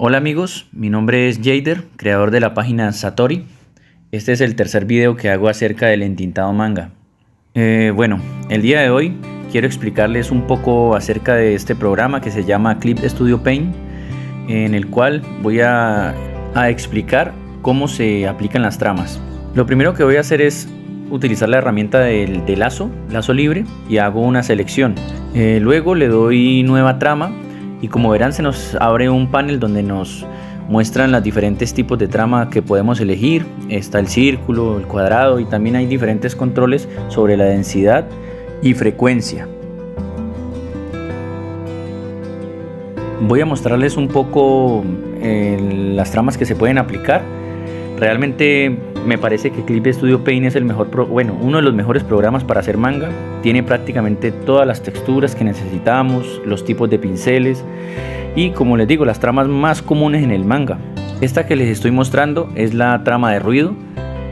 Hola amigos, mi nombre es Jader, creador de la página Satori. Este es el tercer video que hago acerca del entintado manga. El día de hoy quiero explicarles un poco acerca de este programa que se llama Clip Studio Paint, en el cual voy a explicar cómo se aplican las tramas. Lo primero que voy a hacer es utilizar la herramienta de lazo libre, y hago una selección. Luego le doy nueva trama. Y como verán, se nos abre un panel donde nos muestran los diferentes tipos de trama que podemos elegir. Está el círculo, el cuadrado, y también hay diferentes controles sobre la densidad y frecuencia. Voy a mostrarles un poco las tramas que se pueden aplicar. Realmente me parece que Clip Studio Paint es uno de los mejores programas para hacer manga. Tiene prácticamente todas las texturas que necesitamos, los tipos de pinceles y, como les digo, las tramas más comunes en el manga. Esta que les estoy mostrando es la trama de ruido.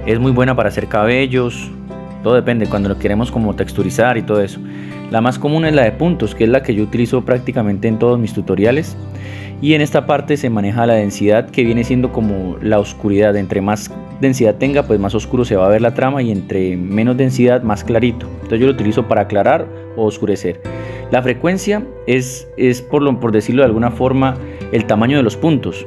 Es muy buena para hacer cabellos, todo depende cuando lo queremos como texturizar y todo eso. La más común es la de puntos, que es la que yo utilizo prácticamente en todos mis tutoriales. Y en esta parte se maneja la densidad, que viene siendo como la oscuridad. Entre más densidad tenga, pues más oscuro se va a ver la trama, y entre menos densidad, más clarito. Entonces yo lo utilizo para aclarar o oscurecer. La frecuencia es por decirlo de alguna forma, el tamaño de los puntos.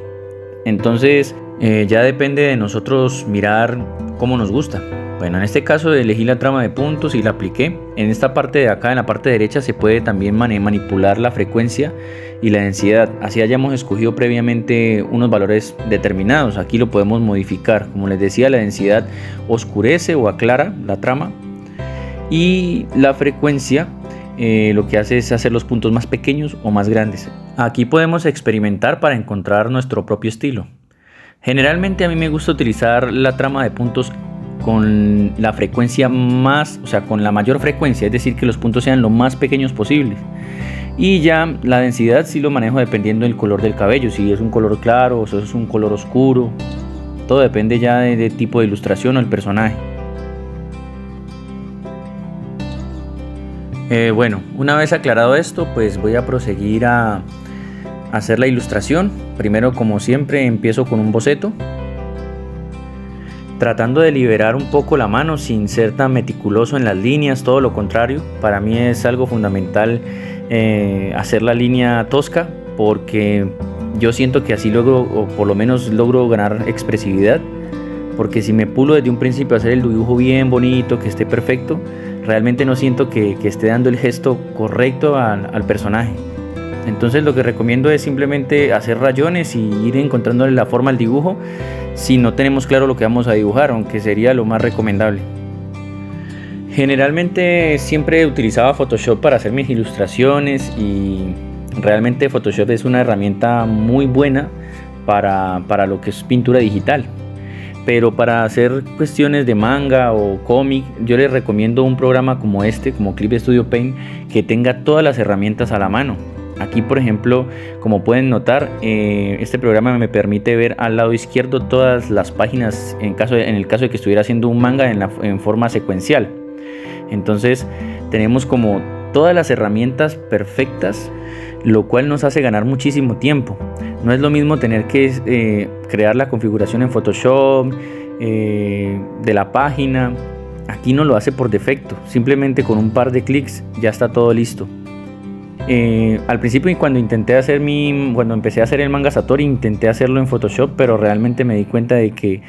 Entonces ya depende de nosotros mirar cómo nos gusta. Bueno, en este caso elegí la trama de puntos y la apliqué. En esta parte de acá, en la parte derecha, se puede también manipular la frecuencia y la densidad. Así hayamos escogido previamente unos valores determinados, aquí lo podemos modificar. Como les decía, la densidad oscurece o aclara la trama, y la frecuencia lo que hace es hacer los puntos más pequeños o más grandes. Aquí podemos experimentar para encontrar nuestro propio estilo. Generalmente a mí me gusta utilizar la trama de puntos con la frecuencia con la mayor frecuencia, es decir, que los puntos sean lo más pequeños posibles. Y ya la densidad sí lo manejo dependiendo del color del cabello, si es un color claro o si es un color oscuro. Todo depende ya del tipo de ilustración o el personaje. Una vez aclarado esto, pues voy a proseguir a hacer la ilustración. Primero, como siempre, empiezo con un boceto, tratando de liberar un poco la mano sin ser tan meticuloso en las líneas. Todo lo contrario, para mí es algo fundamental hacer la línea tosca, porque yo siento que así logro, o por lo menos logro, ganar expresividad. Porque si me pulo desde un principio a hacer el dibujo bien bonito, que esté perfecto, realmente no siento que esté dando el gesto correcto al personaje. Entonces lo que recomiendo es simplemente hacer rayones y ir encontrándole la forma al dibujo si no tenemos claro lo que vamos a dibujar, aunque sería lo más recomendable. Generalmente siempre utilizaba Photoshop para hacer mis ilustraciones, y realmente Photoshop es una herramienta muy buena para lo que es pintura digital. Pero para hacer cuestiones de manga o cómic, yo les recomiendo un programa como como Clip Studio Paint, que tenga todas las herramientas a la mano. Aquí, por ejemplo, como pueden notar, este programa me permite ver al lado izquierdo todas las páginas en el caso de que estuviera haciendo un manga en forma secuencial. Entonces tenemos como todas las herramientas perfectas, lo cual nos hace ganar muchísimo tiempo. No es lo mismo tener que crear la configuración en Photoshop de la página. Aquí no lo hace por defecto, simplemente con un par de clics ya está todo listo. Al principio, cuando empecé a hacer el manga Satori, intenté hacerlo en Photoshop, pero realmente me di cuenta de que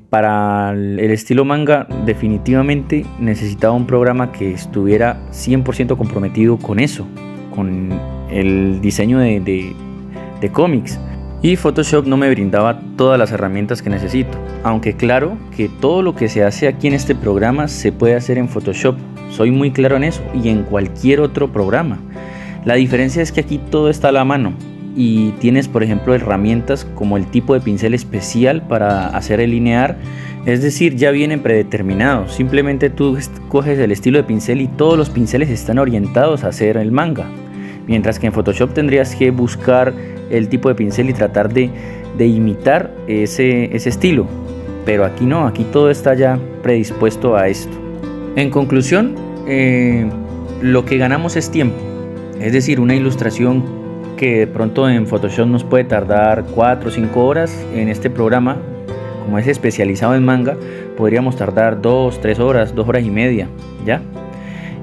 para el estilo manga definitivamente necesitaba un programa que estuviera 100% comprometido con eso, con el diseño de cómics. Y Photoshop no me brindaba todas las herramientas que necesito, aunque claro que todo lo que se hace aquí en este programa se puede hacer en Photoshop. Soy muy claro en eso, y en cualquier otro programa. La diferencia es que aquí todo está a la mano, y tienes, por ejemplo, herramientas como el tipo de pincel especial para hacer el linear. Es decir, ya vienen predeterminados. Simplemente tú coges el estilo de pincel y todos los pinceles están orientados a hacer el manga. Mientras que en Photoshop tendrías que buscar el tipo de pincel y tratar de imitar ese estilo. Pero aquí no, aquí todo está ya predispuesto a esto. En conclusión, lo que ganamos es tiempo. Es decir, una ilustración que de pronto en Photoshop nos puede tardar 4 o 5 horas. En este programa, como es especializado en manga, podríamos tardar 2, 3 horas, 2 horas y media, ¿ya?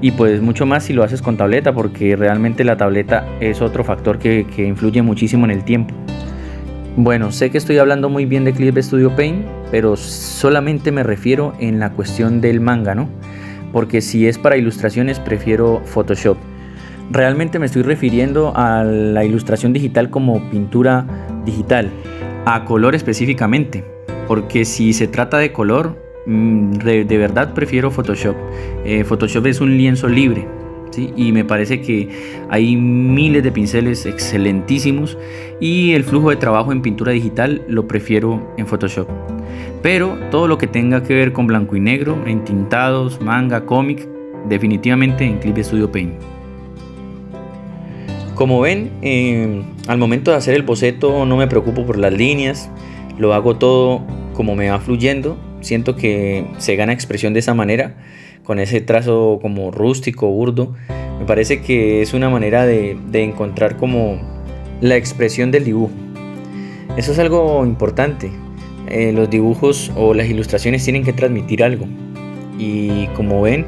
Y pues mucho más si lo haces con tableta, porque realmente la tableta es otro factor que influye muchísimo en el tiempo. Bueno, sé que estoy hablando muy bien de Clip Studio Paint, pero solamente me refiero en la cuestión del manga, ¿no? Porque si es para ilustraciones prefiero Photoshop. Realmente me estoy refiriendo a la ilustración digital como pintura digital, a color específicamente, porque si se trata de color, de verdad prefiero Photoshop. Photoshop es un lienzo libre, ¿sí? Y me parece que hay miles de pinceles excelentísimos y el flujo de trabajo en pintura digital lo prefiero en Photoshop. Pero todo lo que tenga que ver con blanco y negro, entintados, manga, cómic, definitivamente en Clip Studio Paint. Como ven, al momento de hacer el boceto no me preocupo por las líneas, lo hago todo como me va fluyendo. Siento que se gana expresión de esa manera, con ese trazo como rústico, burdo. Me parece que es una manera de encontrar como la expresión del dibujo. Eso es algo importante. Los dibujos o las ilustraciones tienen que transmitir algo. Y como ven,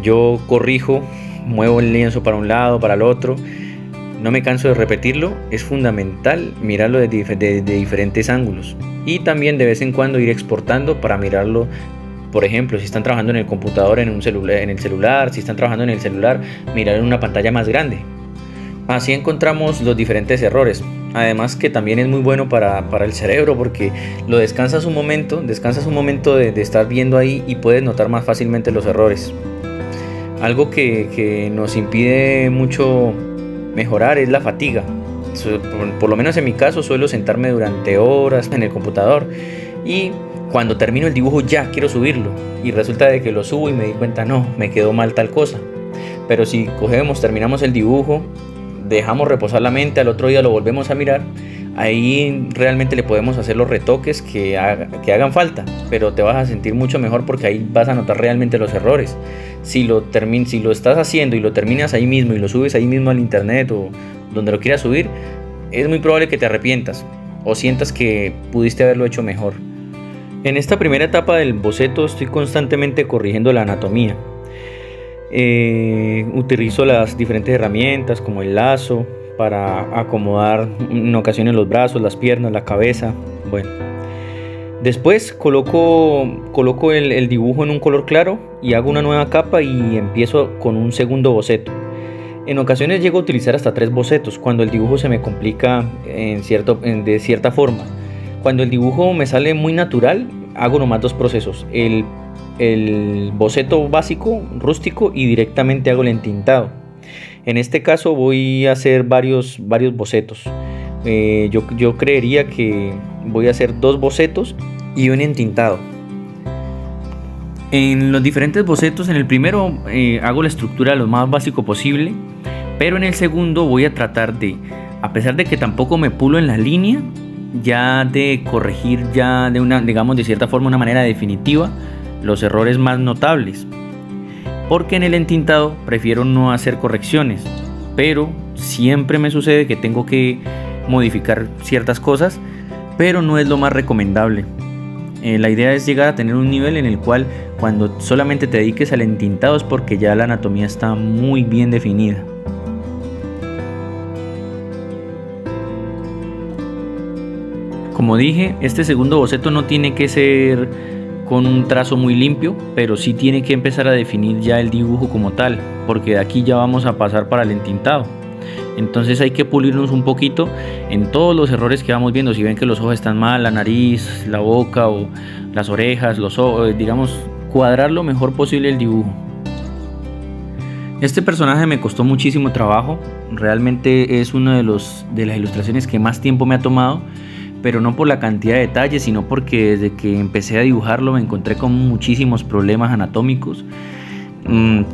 yo corrijo, muevo el lienzo para un lado, para el otro. No me canso de repetirlo. Es fundamental mirarlo de diferentes ángulos. Y también de vez en cuando ir exportando para mirarlo. Por ejemplo, si están trabajando en el computador, en el celular, si están trabajando en el celular, mirar en una pantalla más grande. Así encontramos los diferentes errores. Además que también es muy bueno para el cerebro, porque lo descansas un momento de estar viendo ahí y puedes notar más fácilmente los errores. Algo que nos impide mucho mejorar es la fatiga. Por lo menos en mi caso suelo sentarme durante horas en el computador y cuando termino el dibujo ya quiero subirlo y resulta de que lo subo y me di cuenta, no, me quedó mal tal cosa. Pero si terminamos el dibujo, dejamos reposar la mente, al otro día lo volvemos a mirar, ahí realmente le podemos hacer los retoques que hagan falta, pero te vas a sentir mucho mejor porque ahí vas a notar realmente los errores. Si lo estás haciendo y lo terminas ahí mismo y lo subes ahí mismo al internet o donde lo quieras subir, es muy probable que te arrepientas o sientas que pudiste haberlo hecho mejor. En esta primera etapa del boceto estoy constantemente corrigiendo la anatomía. Utilizo las diferentes herramientas como el lazo para acomodar en ocasiones los brazos, las piernas, la cabeza. Bueno, después coloco el dibujo en un color claro y hago una nueva capa y empiezo con un segundo boceto. En ocasiones llego a utilizar hasta 3 bocetos cuando el dibujo se me complica de cierta forma. Cuando el dibujo me sale muy natural, hago nomás 2 procesos. El boceto básico, rústico, y directamente hago el entintado. En este caso voy a hacer varios bocetos. Yo creería que voy a hacer 2 bocetos y un entintado. En los diferentes bocetos, en el primero hago la estructura lo más básico posible, pero en el segundo voy a tratar de, a pesar de que tampoco me pulo en la línea, ya de corregir ya de cierta forma, una manera definitiva los errores más notables. Porque en el entintado prefiero no hacer correcciones, pero siempre me sucede que tengo que modificar ciertas cosas, pero no es lo más recomendable. La idea es llegar a tener un nivel en el cual cuando solamente te dediques al entintado es porque ya la anatomía está muy bien definida. Como dije, este segundo boceto no tiene que ser con un trazo muy limpio, pero sí tiene que empezar a definir ya el dibujo como tal, porque de aquí ya vamos a pasar para el entintado. Entonces hay que pulirnos un poquito en todos los errores que vamos viendo. Si ven que los ojos están mal, la nariz, la boca o las orejas, los ojos, digamos, cuadrar lo mejor posible el dibujo. Este personaje me costó muchísimo trabajo, realmente es una de las ilustraciones que más tiempo me ha tomado, pero no por la cantidad de detalles, sino porque desde que empecé a dibujarlo me encontré con muchísimos problemas anatómicos.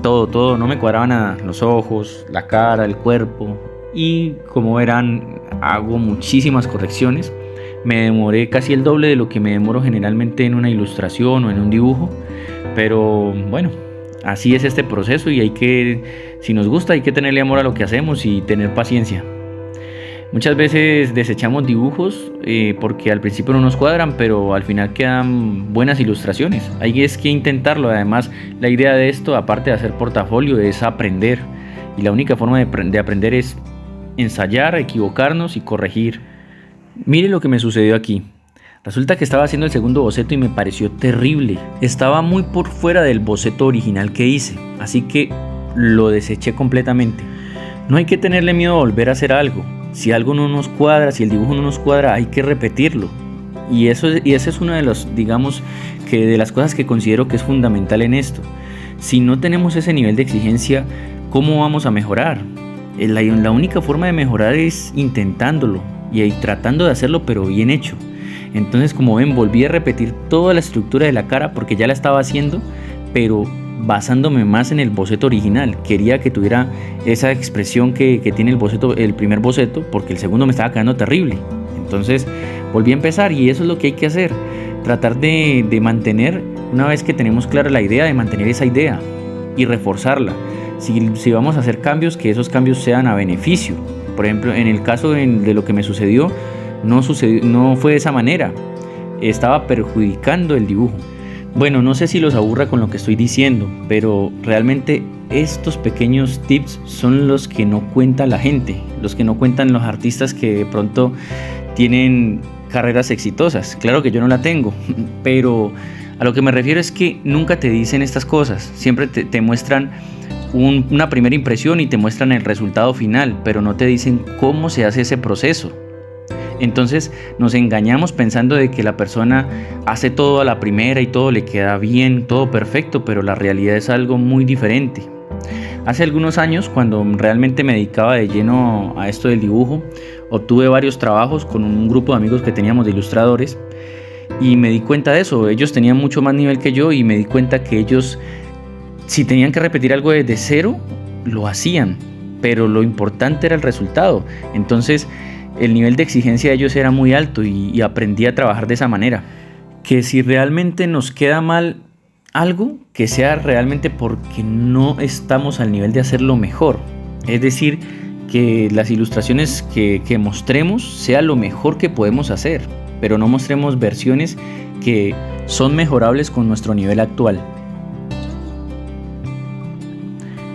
Todo no me cuadraban nada, los ojos, la cara, el cuerpo, y como verán hago muchísimas correcciones. Me demoré casi el doble de lo que me demoro generalmente en una ilustración o en un dibujo, pero bueno, así es este proceso y si nos gusta hay que tenerle amor a lo que hacemos y tener paciencia. Muchas veces desechamos dibujos porque al principio no nos cuadran, pero al final quedan buenas ilustraciones. Hay es que intentarlo. Además, la idea de esto, aparte de hacer portafolio, es aprender. Y la única forma de aprender es ensayar, equivocarnos y corregir. Mire lo que me sucedió aquí. Resulta que estaba haciendo el segundo boceto y me pareció terrible. Estaba muy por fuera del boceto original que hice, así que lo deseché completamente. No hay que tenerle miedo a volver a hacer algo. Si algo no nos cuadra, si el dibujo no nos cuadra, hay que repetirlo. Y esa es una de los, digamos, de las cosas que considero que es fundamental en esto. Si no tenemos ese nivel de exigencia, ¿cómo vamos a mejorar? La única forma de mejorar es intentándolo y tratando de hacerlo, pero bien hecho. Entonces, como ven, volví a repetir toda la estructura de la cara porque ya la estaba haciendo, pero basándome más en el boceto original. Quería que tuviera esa expresión que tiene el primer boceto, porque el segundo me estaba quedando terrible. Entonces volví a empezar, y eso es lo que hay que hacer, tratar de mantener, una vez que tenemos clara la idea, de mantener esa idea y reforzarla. Si vamos a hacer cambios, que esos cambios sean a beneficio. Por ejemplo, en el caso de lo que me sucedió, no fue de esa manera, estaba perjudicando el dibujo. Bueno, no sé si los aburra con lo que estoy diciendo, pero realmente estos pequeños tips son los que no cuenta la gente, los que no cuentan los artistas que de pronto tienen carreras exitosas. Claro que yo no la tengo, pero a lo que me refiero es que nunca te dicen estas cosas, siempre te muestran una primera impresión y te muestran el resultado final, pero no te dicen cómo se hace ese proceso. Entonces nos engañamos pensando de que la persona hace todo a la primera y todo le queda bien, todo perfecto, pero la realidad es algo muy diferente. Hace algunos años, cuando realmente me dedicaba de lleno a esto del dibujo, obtuve varios trabajos con un grupo de amigos que teníamos de ilustradores, y me di cuenta de eso. Ellos tenían mucho más nivel que yo, y me di cuenta que ellos, si tenían que repetir algo desde cero, lo hacían, pero lo importante era el resultado. Entonces el nivel de exigencia de ellos era muy alto, y aprendí a trabajar de esa manera. Que si realmente nos queda mal algo, que sea realmente porque no estamos al nivel de hacerlo mejor. Es decir, que las ilustraciones que mostremos sea lo mejor que podemos hacer, pero no mostremos versiones que son mejorables con nuestro nivel actual.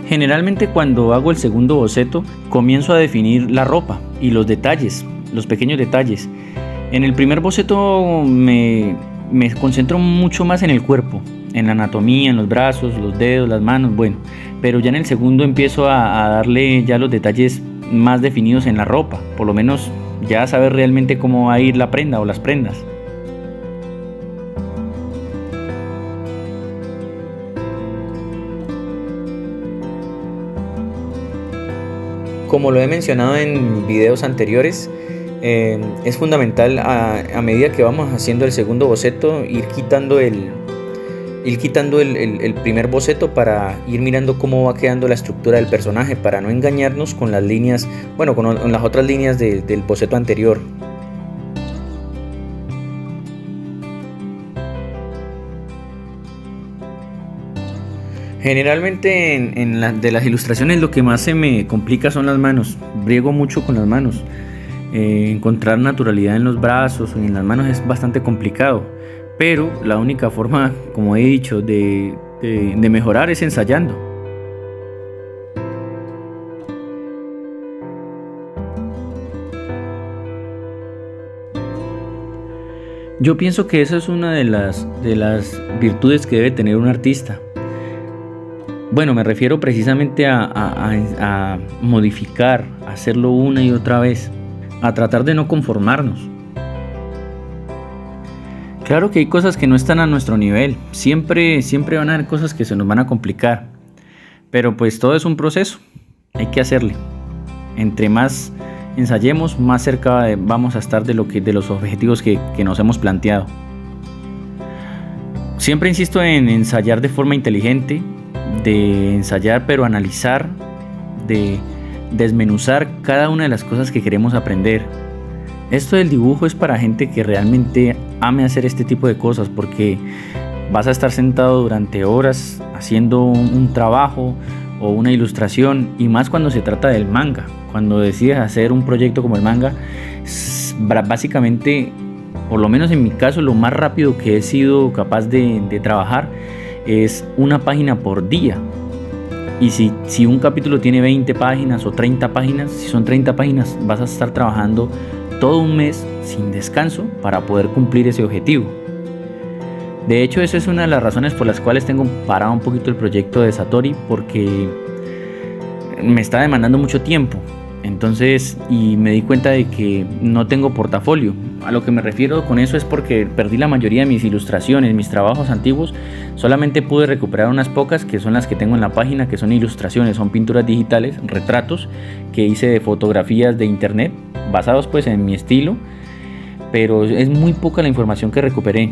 Generalmente, cuando hago el segundo boceto, comienzo a definir la ropa y los detalles, los pequeños detalles. En el primer boceto me concentro mucho más en el cuerpo, en la anatomía, en los brazos, los dedos, las manos, bueno. Pero ya en el segundo empiezo a darle ya los detalles más definidos en la ropa, por lo menos ya saber realmente cómo va a ir la prenda o las prendas. Como lo he mencionado en videos anteriores, es fundamental a medida que vamos haciendo el segundo boceto ir quitando el primer boceto para ir mirando cómo va quedando la estructura del personaje, para no engañarnos con las líneas, bueno, con las otras líneas del boceto anterior. Generalmente de las ilustraciones lo que más se me complica son las manos. Briego mucho con las manos. Encontrar naturalidad en los brazos o en las manos es bastante complicado. Pero la única forma, como he dicho, de mejorar es ensayando. Yo pienso que esa es una de las virtudes que debe tener un artista. Bueno, me refiero precisamente a modificar, a hacerlo una y otra vez, a tratar de no conformarnos. Claro que hay cosas que no están a nuestro nivel, siempre van a haber cosas que se nos van a complicar, pero pues todo es un proceso, hay que hacerle. Entre más ensayemos, más cerca vamos a estar de los objetivos que nos hemos planteado. Siempre insisto en ensayar de forma inteligente, de ensayar pero analizar, de desmenuzar cada una de las cosas que queremos aprender. Esto del dibujo es para gente que realmente ame hacer este tipo de cosas, porque vas a estar sentado durante horas haciendo un trabajo o una ilustración, y más cuando se trata del manga, cuando decides hacer un proyecto como el manga, básicamente, por lo menos en mi caso, lo más rápido que he sido capaz de trabajar es una página por día. Y si un capítulo tiene 20 páginas o 30 páginas, si son 30 páginas, vas a estar trabajando todo un mes sin descanso para poder cumplir ese objetivo. De hecho, esa es una de las razones por las cuales tengo parado un poquito el proyecto de Satori, porque me está demandando mucho tiempo. Entonces, y me di cuenta de que no tengo portafolio. A lo que me refiero con eso es porque perdí la mayoría de mis ilustraciones, mis trabajos antiguos. Solamente pude recuperar unas pocas, que son las que tengo en la página, que son ilustraciones, son pinturas digitales, retratos que hice de fotografías de internet, basados pues en mi estilo. Pero es muy poca la información que recuperé.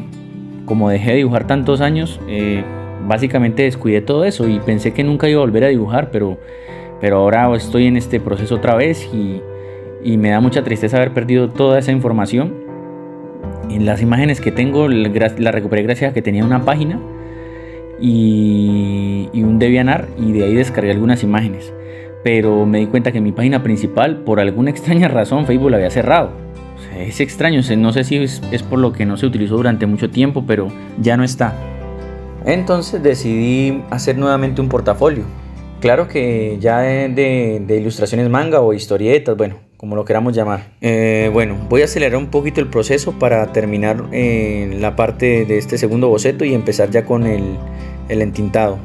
Como dejé de dibujar tantos años, básicamente descuidé todo eso y pensé que nunca iba a volver a dibujar, pero ahora estoy en este proceso otra vez y me da mucha tristeza haber perdido toda esa información. En las imágenes que tengo la recuperé gracias a que tenía una página y un DeviantArt, y de ahí descargué algunas imágenes. Pero me di cuenta que mi página principal, por alguna extraña razón, Facebook la había cerrado. O sea, es extraño, no sé si es por lo que no se utilizó durante mucho tiempo, pero ya no está. Entonces decidí hacer nuevamente un portafolio. Claro que ya de ilustraciones manga o historietas, bueno, como lo queramos llamar. Bueno, voy a acelerar un poquito el proceso para terminar la parte de este segundo boceto y empezar ya con el entintado.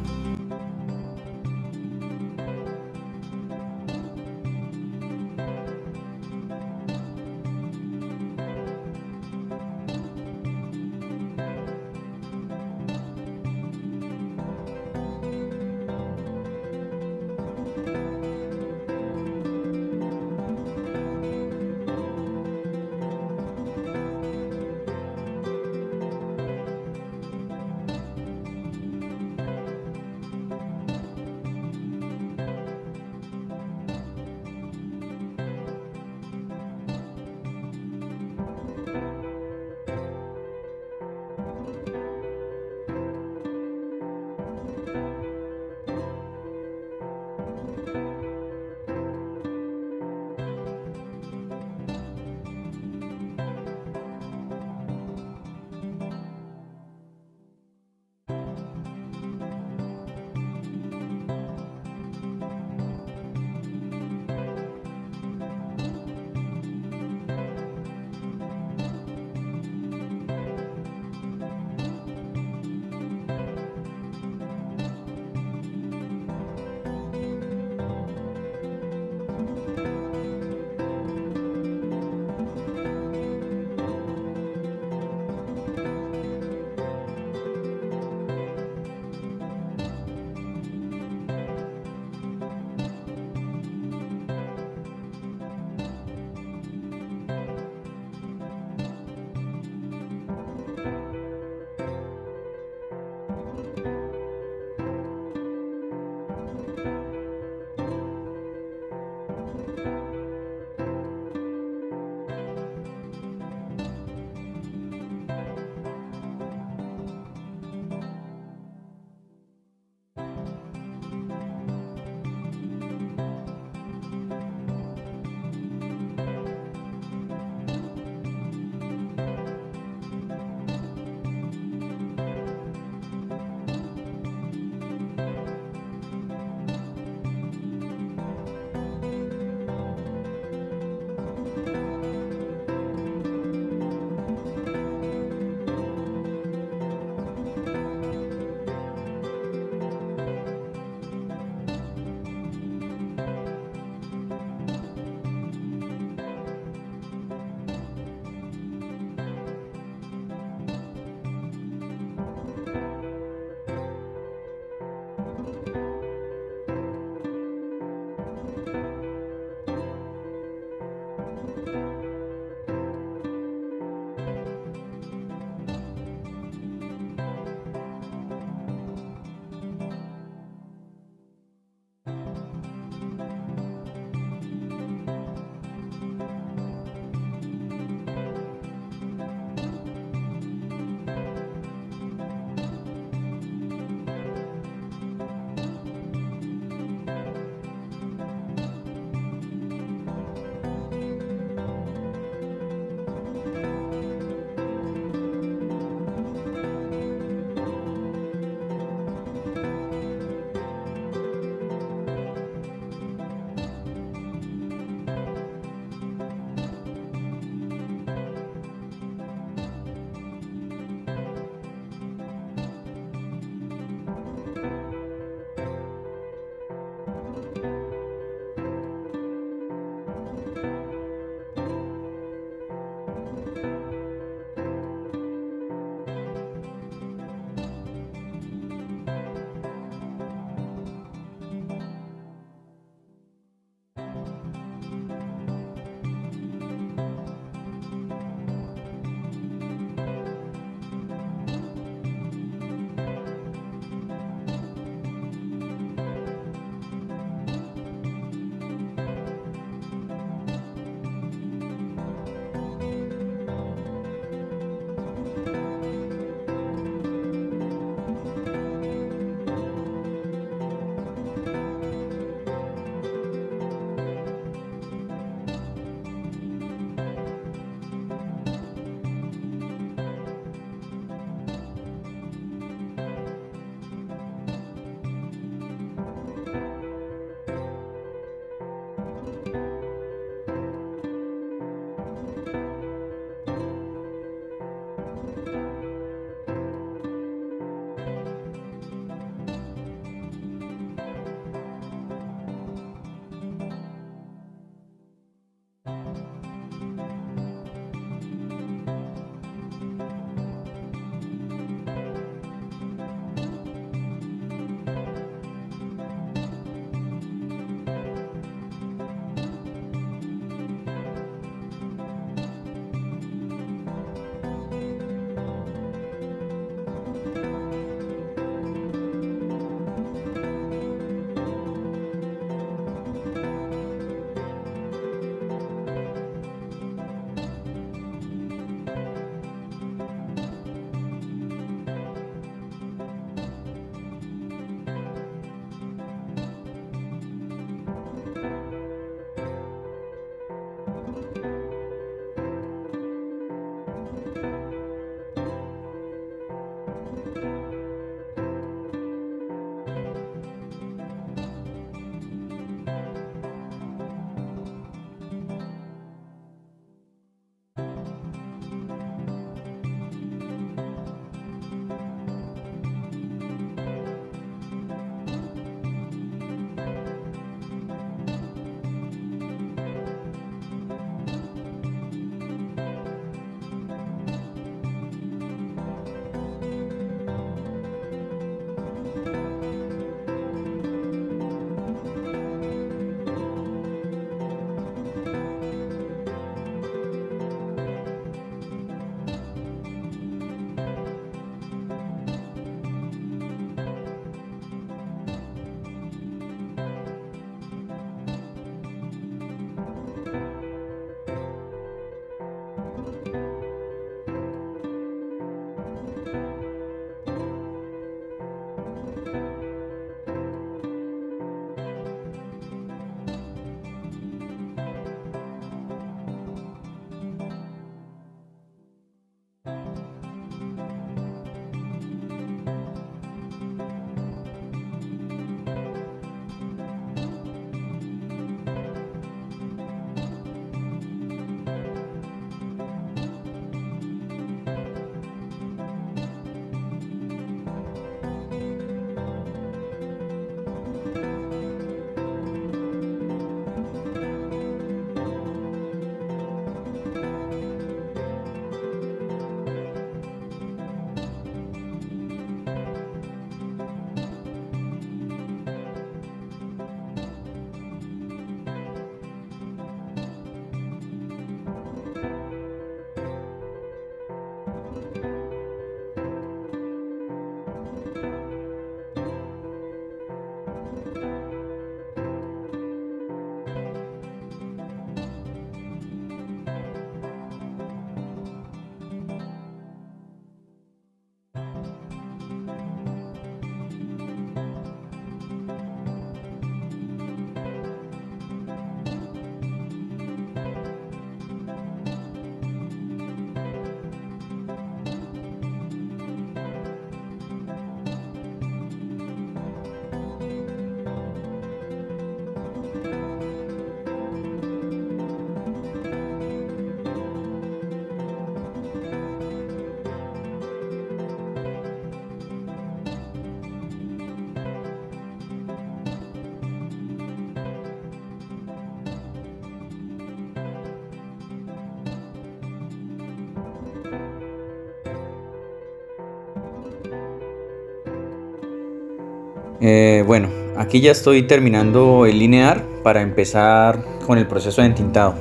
Bueno, aquí ya estoy terminando el linear para empezar con el proceso de entintado.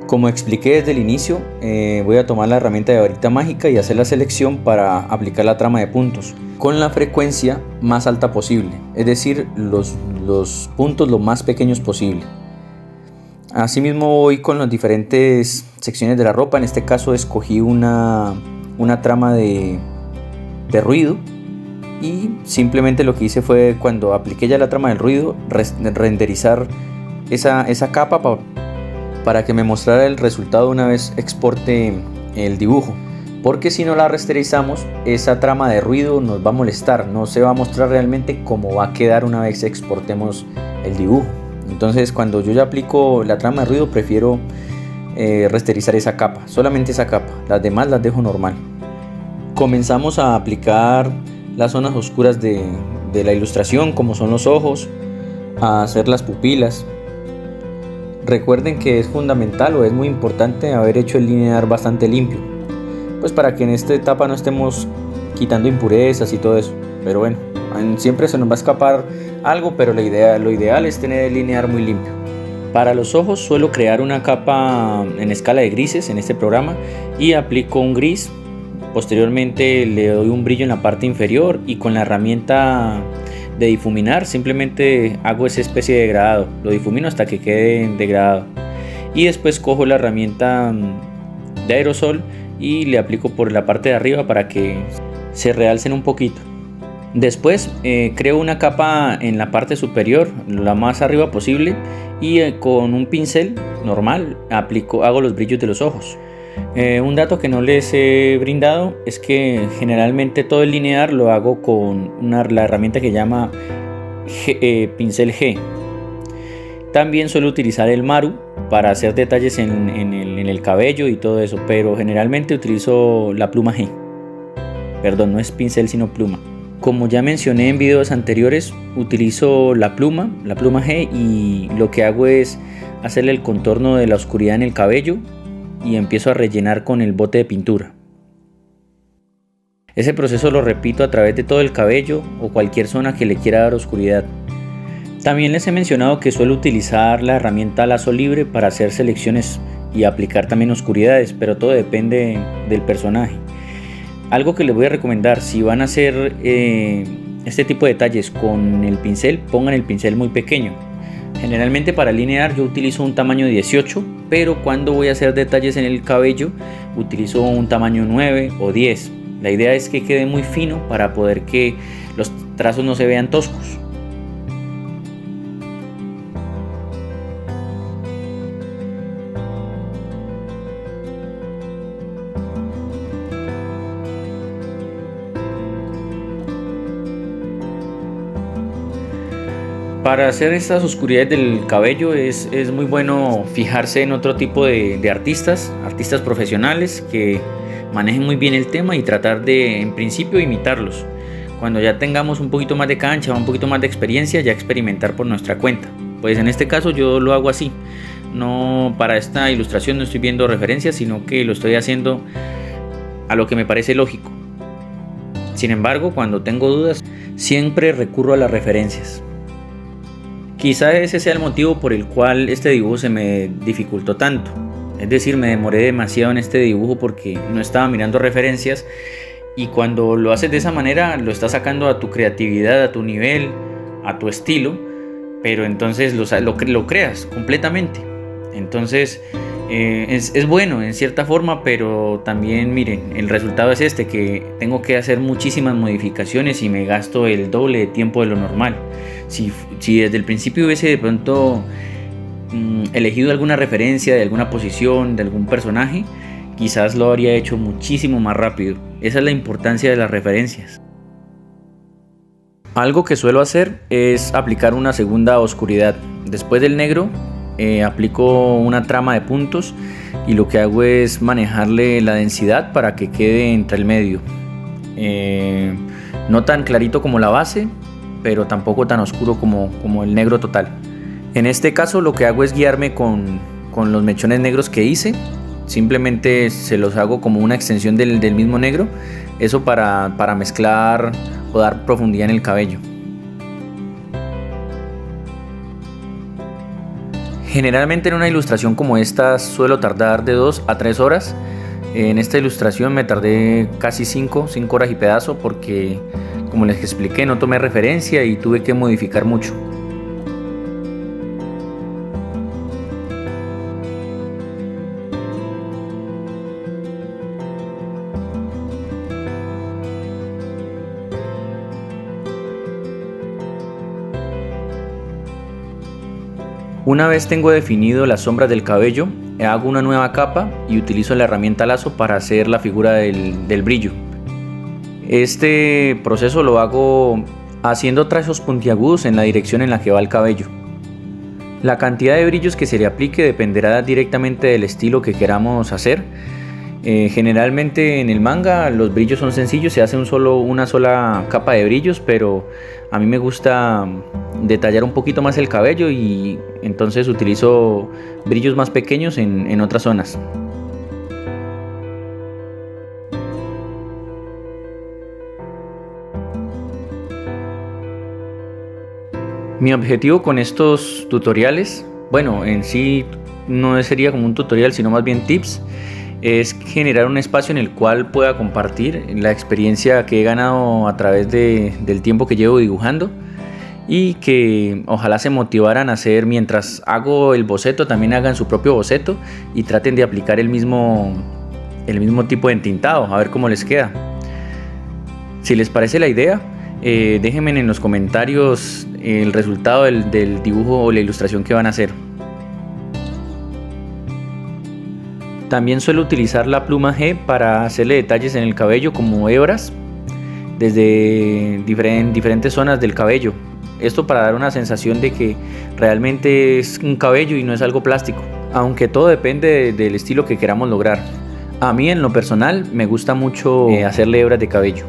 Como expliqué desde el inicio, voy a tomar la herramienta de varita mágica y hacer la selección para aplicar la trama de puntos con la frecuencia más alta posible, es decir, los puntos lo más pequeños posible. Asimismo voy con las diferentes secciones de la ropa. En este caso escogí una trama de ruido, y simplemente lo que hice fue, cuando apliqué ya la trama del ruido, renderizar esa capa para que me mostrara el resultado una vez exporte el dibujo, porque si no la rasterizamos, esa trama de ruido nos va a molestar, no se va a mostrar realmente cómo va a quedar una vez exportemos el dibujo. Entonces, cuando yo ya aplico la trama de ruido, prefiero rasterizar esa capa, solamente esa capa, las demás las dejo normal. Comenzamos a aplicar las zonas oscuras de la ilustración, como son los ojos, a hacer las pupilas. Recuerden que es fundamental o es muy importante haber hecho el linear bastante limpio, pues para que en esta etapa no estemos quitando impurezas y todo eso. Pero bueno, siempre se nos va a escapar algo, pero lo ideal es tener el linear muy limpio. Para los ojos suelo crear una capa en escala de grises en este programa y aplico un gris. Posteriormente le doy un brillo en la parte inferior y con la herramienta de difuminar simplemente hago esa especie de degradado, lo difumino hasta que quede degradado, y después cojo la herramienta de aerosol y le aplico por la parte de arriba para que se realcen un poquito. Después creo una capa en la parte superior, la más arriba posible, y con un pincel normal hago los brillos de los ojos. Un dato que no les he brindado es que generalmente todo el linear lo hago con la herramienta que llama pincel G. También suelo utilizar el Maru para hacer detalles en el cabello y todo eso, pero generalmente utilizo la pluma G. Perdón, no es pincel sino pluma. Como ya mencioné en videos anteriores, utilizo la pluma G, y lo que hago es hacerle el contorno de la oscuridad en el cabello y empiezo a rellenar con el bote de pintura. Ese proceso lo repito a través de todo el cabello o cualquier zona que le quiera dar oscuridad. También les he mencionado que suelo utilizar la herramienta lazo libre para hacer selecciones y aplicar también oscuridades, pero todo depende del personaje. Algo que les voy a recomendar: si van a hacer este tipo de detalles con el pincel, pongan el pincel muy pequeño. Generalmente para linear yo utilizo un tamaño 18, pero cuando voy a hacer detalles en el cabello utilizo un tamaño 9 o 10. La idea es que quede muy fino para poder que los trazos no se vean toscos. Para hacer estas oscuridades del cabello es muy bueno fijarse en otro tipo de artistas profesionales que manejen muy bien el tema y tratar de, en principio, imitarlos. Cuando ya tengamos un poquito más de cancha, un poquito más de experiencia, ya experimentar por nuestra cuenta. Pues en este caso yo lo hago así. No, para esta ilustración no estoy viendo referencias, sino que lo estoy haciendo a lo que me parece lógico. Sin embargo, cuando tengo dudas, siempre recurro a las referencias. Quizá ese sea el motivo por el cual este dibujo se me dificultó tanto. Es decir, me demoré demasiado en este dibujo porque no estaba mirando referencias, y cuando lo haces de esa manera lo estás sacando a tu creatividad, a tu nivel, a tu estilo, pero entonces lo creas completamente. Entonces es bueno en cierta forma, pero también miren, el resultado es este, que tengo que hacer muchísimas modificaciones y me gasto el doble de tiempo de lo normal. Si desde el principio hubiese de pronto elegido alguna referencia de alguna posición, de algún personaje, quizás lo habría hecho muchísimo más rápido. Esa es la importancia de las referencias. Algo que suelo hacer es aplicar una segunda oscuridad. Después del negro aplico una trama de puntos y lo que hago es manejarle la densidad para que quede entre el medio. No tan clarito como la base, pero tampoco tan oscuro como el negro total. En este caso lo que hago es guiarme con los mechones negros que hice. Simplemente se los hago como una extensión del mismo negro Eso para mezclar o dar profundidad en el cabello. Generalmente en una ilustración como esta suelo tardar de 2 a 3 horas. En esta ilustración me tardé casi 5 horas y pedazo porque, como les expliqué, no tomé referencia y tuve que modificar mucho. Una vez tengo definido las sombras del cabello, hago una nueva capa y utilizo la herramienta lazo para hacer la figura del brillo. Este proceso lo hago haciendo trazos puntiagudos en la dirección en la que va el cabello. La cantidad de brillos que se le aplique dependerá directamente del estilo que queramos hacer. Generalmente en el manga los brillos son sencillos, se hace una sola capa de brillos, pero a mí me gusta detallar un poquito más el cabello y entonces utilizo brillos más pequeños en otras zonas. Mi objetivo con estos tutoriales, bueno, en sí no sería como un tutorial, sino más bien tips, es generar un espacio en el cual pueda compartir la experiencia que he ganado a través del tiempo que llevo dibujando y que ojalá se motivaran a hacer mientras hago el boceto, también hagan su propio boceto y traten de aplicar el mismo tipo de entintado, a ver cómo les queda. Si les parece la idea, déjenme en los comentarios el resultado del dibujo o la ilustración que van a hacer. También suelo utilizar la pluma G para hacerle detalles en el cabello como hebras desde diferentes zonas del cabello. Esto para dar una sensación de que realmente es un cabello y no es algo plástico, aunque todo depende del estilo que queramos lograr. A mí en lo personal me gusta mucho hacerle hebras de cabello.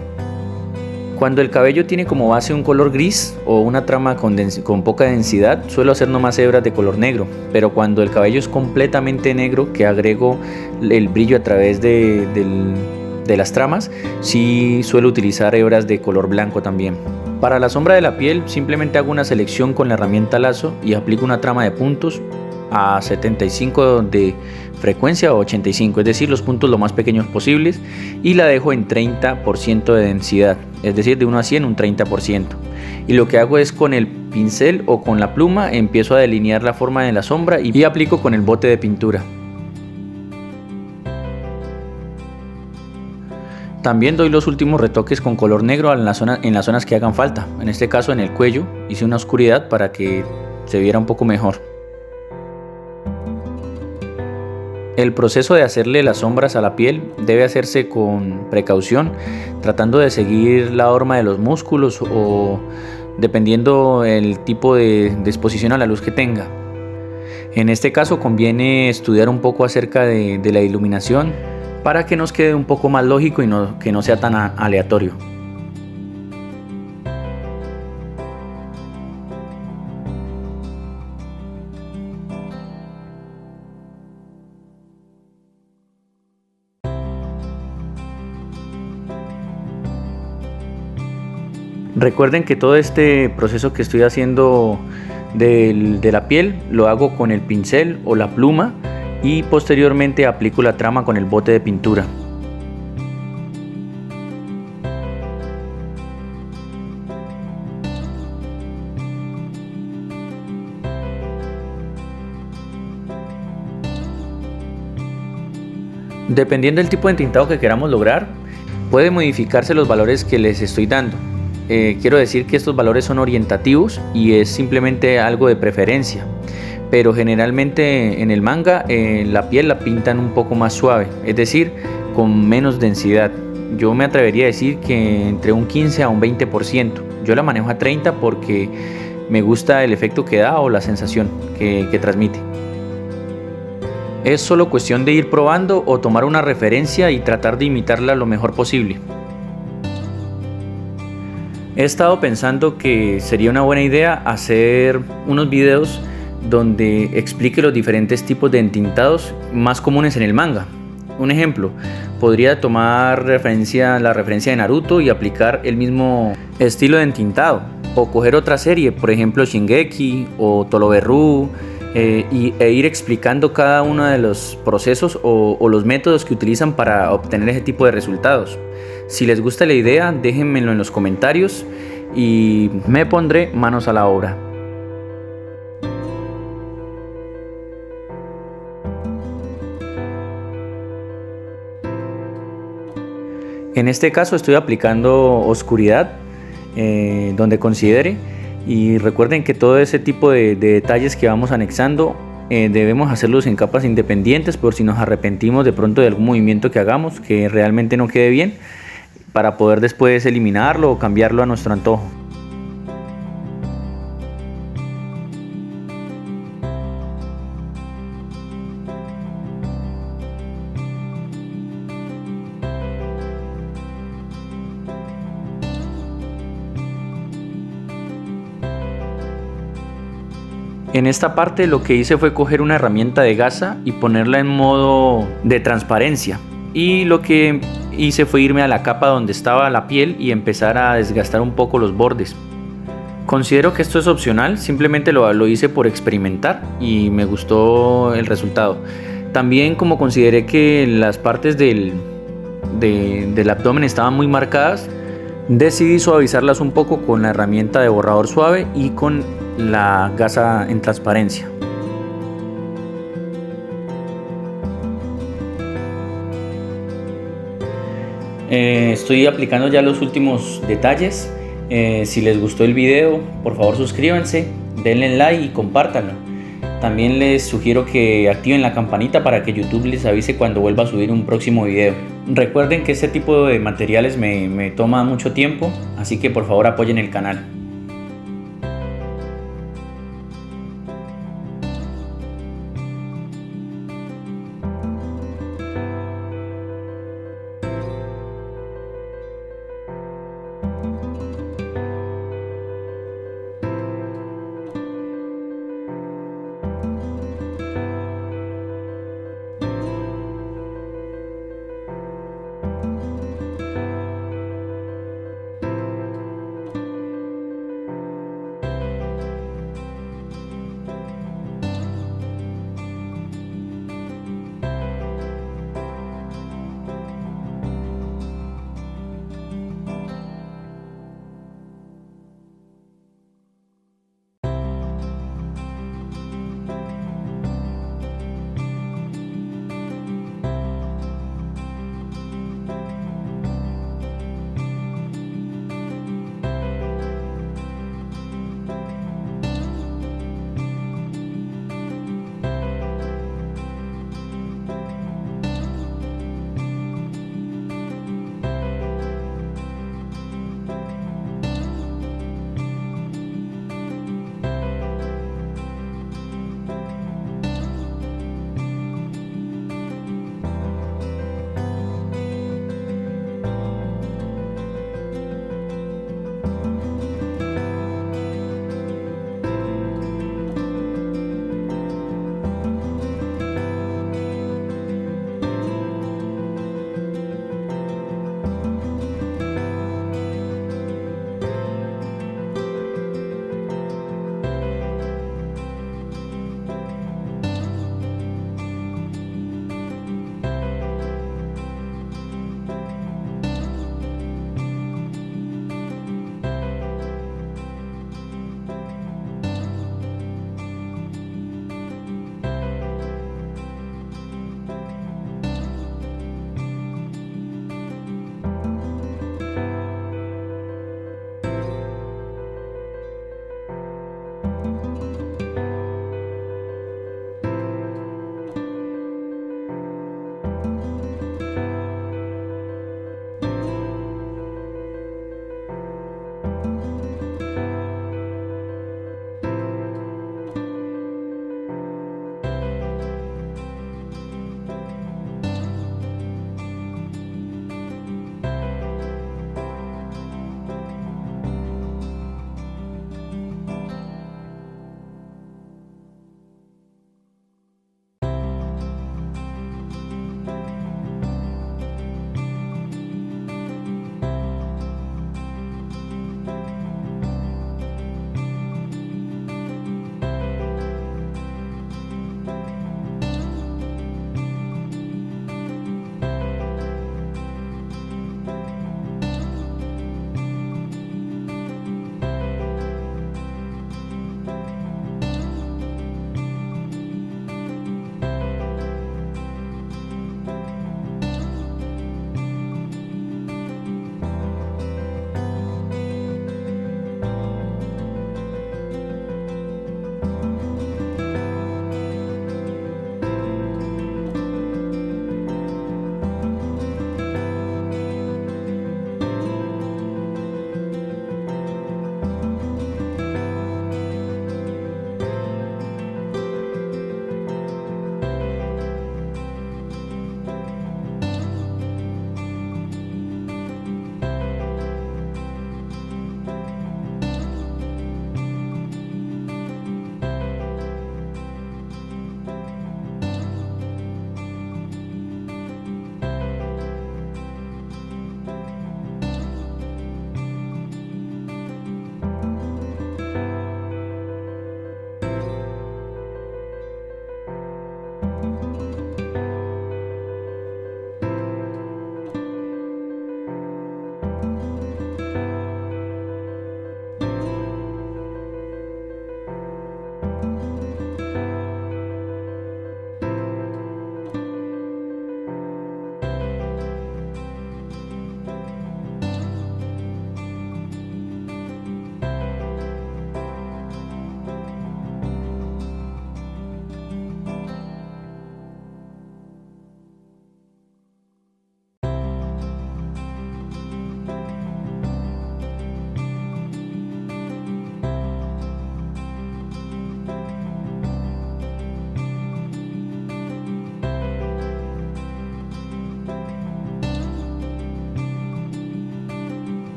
Cuando el cabello tiene como base un color gris o una trama con poca densidad, suelo hacer nomás hebras de color negro, pero cuando el cabello es completamente negro, que agrego el brillo a través de las tramas, sí suelo utilizar hebras de color blanco también. Para la sombra de la piel simplemente hago una selección con la herramienta lazo y aplico una trama de puntos a 75 de frecuencia o 85, es decir, los puntos lo más pequeños posibles, y la dejo en 30% de densidad, es decir, de 1 a 100 un 30%. Y lo que hago es con el pincel o con la pluma empiezo a delinear la forma de la sombra y aplico con el bote de pintura. También doy los últimos retoques con color negro en las zonas que hagan falta. En este caso en el cuello hice una oscuridad para que se viera un poco mejor. El proceso de hacerle las sombras a la piel debe hacerse con precaución, tratando de seguir la horma de los músculos o dependiendo el tipo de exposición a la luz que tenga. En este caso conviene estudiar un poco acerca de la iluminación para que nos quede un poco más lógico y que no sea tan aleatorio. Recuerden que todo este proceso que estoy haciendo de la piel lo hago con el pincel o la pluma y posteriormente aplico la trama con el bote de pintura. Dependiendo del tipo de tintado que queramos lograr, puede modificarse los valores que les estoy dando. Quiero decir que estos valores son orientativos y es simplemente algo de preferencia, pero generalmente en el manga la piel la pintan un poco más suave, es decir, con menos densidad. Yo me atrevería a decir que entre un 15 a un 20%. Yo la manejo a 30 porque me gusta el efecto que da o la sensación que transmite. Es solo cuestión de ir probando o tomar una referencia y tratar de imitarla lo mejor posible. He estado pensando que sería una buena idea hacer unos videos donde explique los diferentes tipos de entintados más comunes en el manga. Un ejemplo, podría tomar la referencia de Naruto y aplicar el mismo estilo de entintado, o coger otra serie, por ejemplo Shingeki o Toloverru, e ir explicando cada uno de los procesos o los métodos que utilizan para obtener ese tipo de resultados. Si les gusta la idea, déjenmelo en los comentarios y me pondré manos a la obra. En este caso estoy aplicando oscuridad donde considere, y recuerden que todo ese tipo de detalles que vamos anexando debemos hacerlos en capas independientes por si nos arrepentimos de pronto de algún movimiento que hagamos que realmente no quede bien, para poder después eliminarlo o cambiarlo a nuestro antojo. En esta parte lo que hice fue coger una herramienta de gasa y ponerla en modo de transparencia, y lo que hice fue irme a la capa donde estaba la piel y empezar a desgastar un poco los bordes. Considero que esto es opcional, simplemente lo hice por experimentar y me gustó el resultado. También, como consideré que las partes del abdomen estaban muy marcadas, decidí suavizarlas un poco con la herramienta de borrador suave y con la gasa en transparencia. Estoy aplicando ya los últimos detalles. Si les gustó el video, por favor suscríbanse, denle like y compártanlo. También les sugiero que activen la campanita para que YouTube les avise cuando vuelva a subir un próximo video. Recuerden que este tipo de materiales me toma mucho tiempo, así que por favor apoyen el canal.